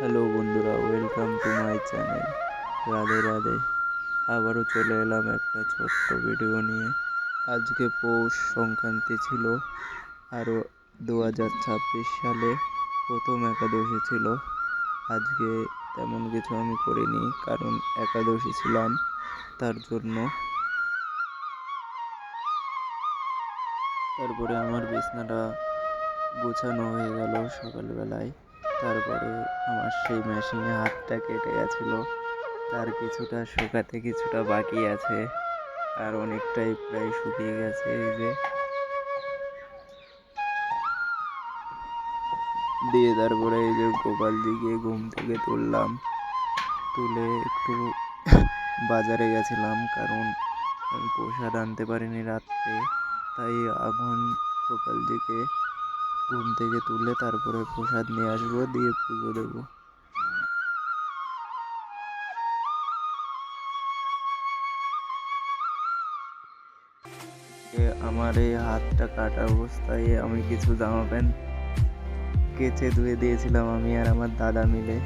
Hello বন্ধুরা, welcome to my channel. Radhe Radhe. আবারও চলে এলাম একটা ছোট্ট ভিডিও নিয়ে। আজকে পৌষ সংক্রান্তি ছিল, আরও 2026 সালে প্রথম একাদশী ছিল। আজকে তেমন কিছু আমি করিনি, কারণ একাদশী ছিলাম, তার জন্য। তারপরে আমার বিছনাটা গোছানো হয়ে গেল সকালবেলায়। তারপরে আমার সেই মেশিনে হাতটা কেটে গেছিলো, তার কিছুটা শুকাতে কিছুটা বাকি আছে, আর অনেকটাই প্রায় শুকিয়ে গেছে। এই যে দিয়ে তারপরে এই যে গোপালজিকে ঘুম থেকে তুললাম, তুলে একটু বাজারে গেছিলাম, কারণ আমি প্রসাদ আনতে পারিনি রাত্রে। তাই এখন গোপালজিকে ঘুম থেকে তুলে তারপরে প্রসাদ নিয়ে আসবো, দিয়ে পুজো দেবো। আমার এই হাতটা কাটা অবস্থায় আমি কিছু জামা প্যান্ট কেচে ধুয়ে দিয়েছিলাম, আমি আর আমার দাদা মিলে।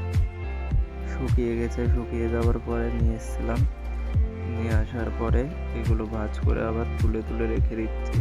শুকিয়ে গেছে, শুকিয়ে যাওয়ার পরে নিয়ে এসেছিলাম। নিয়ে আসার পরে এগুলো ভাঁজ করে আবার তুলে তুলে রেখে দিচ্ছি।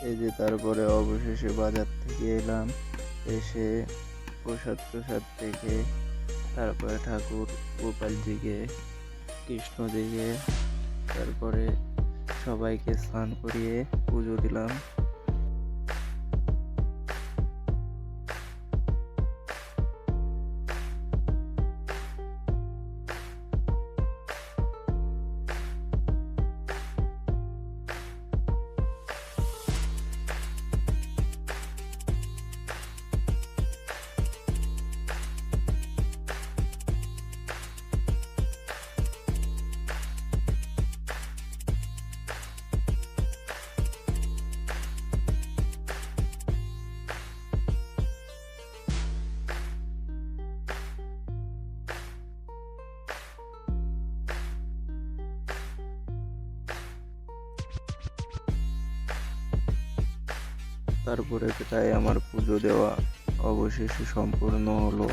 এই যে তারপরে অবশেষে বাজার থেকে এলাম, এসে প্রসাদ থেকে তারপরে ঠাকুর গোপালজিকে, কৃষ্ণজিকে, তারপরে সবাইকে স্নান করিয়ে পুজো দিলাম। তারপরে প্রায় আমার পুজো দেওয়া অবশেষে সম্পূর্ণ হলো।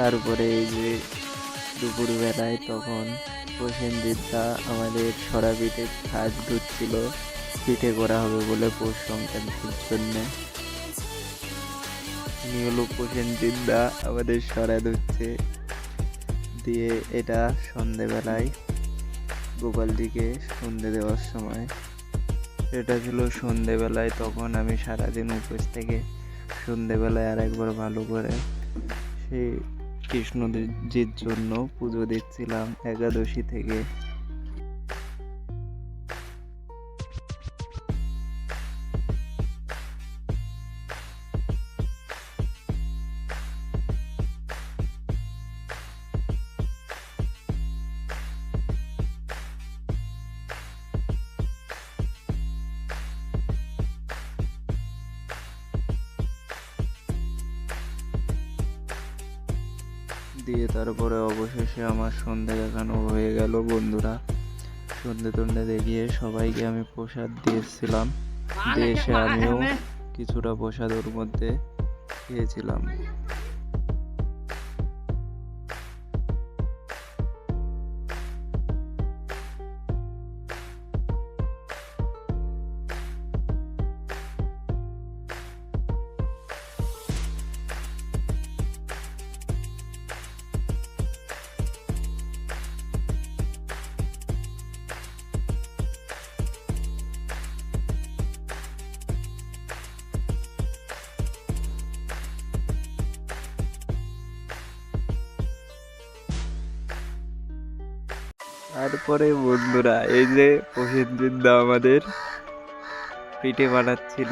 তারপরে এই যে দুপুরবেলায় তখন প্রসেনজিৎদা আমাদের সরা পিঠে কাজ ধুচ্ছিল, পিঠে করা হবে বলে পৌষ সংক্রান্তির জন্যে। উনি হলো প্রসেনজিৎদা, আমাদের সরা ধুচ্ছে। দিয়ে এটা সন্ধেবেলায় গোপালজিকে সন্ধে দেওয়ার সময়, এটা ছিল সন্ধেবেলায়। তখন আমি সারাদিন উপোস থেকে সন্ধেবেলায় আর একবার ভালো করে সেই কৃষ্ণজির জন্য পুজো দিচ্ছিলাম একাদশী থেকে। দিয়ে তারপরে অবশেষে আমার সন্ধে দেখানো হয়ে গেল বন্ধুরা। সন্ধে টন্ধে দেখিয়ে সবাইকে আমি প্রসাদ দিয়েছিলাম, দিয়ে এসে আমিও কিছুটা প্রসাদ ওর মধ্যে খেয়েছিলাম। তারপরে বন্ধুরা এই যে প্রসেনজিৎ দা আমাদের পিঠে বানাচ্ছিল।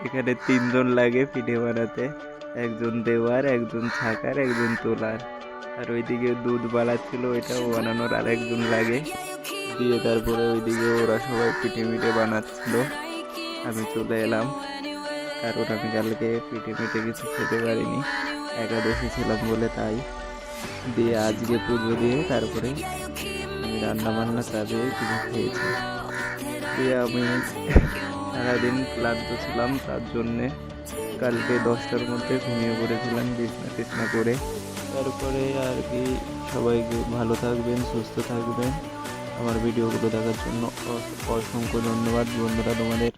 এখানে 3 জন লাগে পিঠে বানাতে, একজন দেওয়ার, একজন ছাকার, একজন তোলার। আর ওইদিকে দুধ বানাচ্ছিল, ওইটাও বানানোর আর একজন লাগে। দিয়ে তারপরে ওইদিকে ওরা সবাই পিঠে মিঠে বানাচ্ছিল। আমি চলে এলাম, কারণ আমি কালকে পিঠে মিঠে কিছু খেতে পারিনি, একাদশী ছিলাম বলে। তাই দিয়ে আজকে পুজো দিয়ে তারপরে আমি রান্না বান্না চালিয়ে কিছু খেয়েছি। দিয়ে আমি সারাদিন ক্লান্ত ছিলাম, তার জন্যে কালকে 10টার মধ্যে ঘুমিয়ে পড়েছিলাম বিছনা টিছনা করে। তারপরে আর কি, সবাইকে ভালো থাকবেন, সুস্থ থাকবেন। আমার ভিডিওগুলো দেখার জন্য অসংখ্য ধন্যবাদ বন্ধুরা তোমাদের।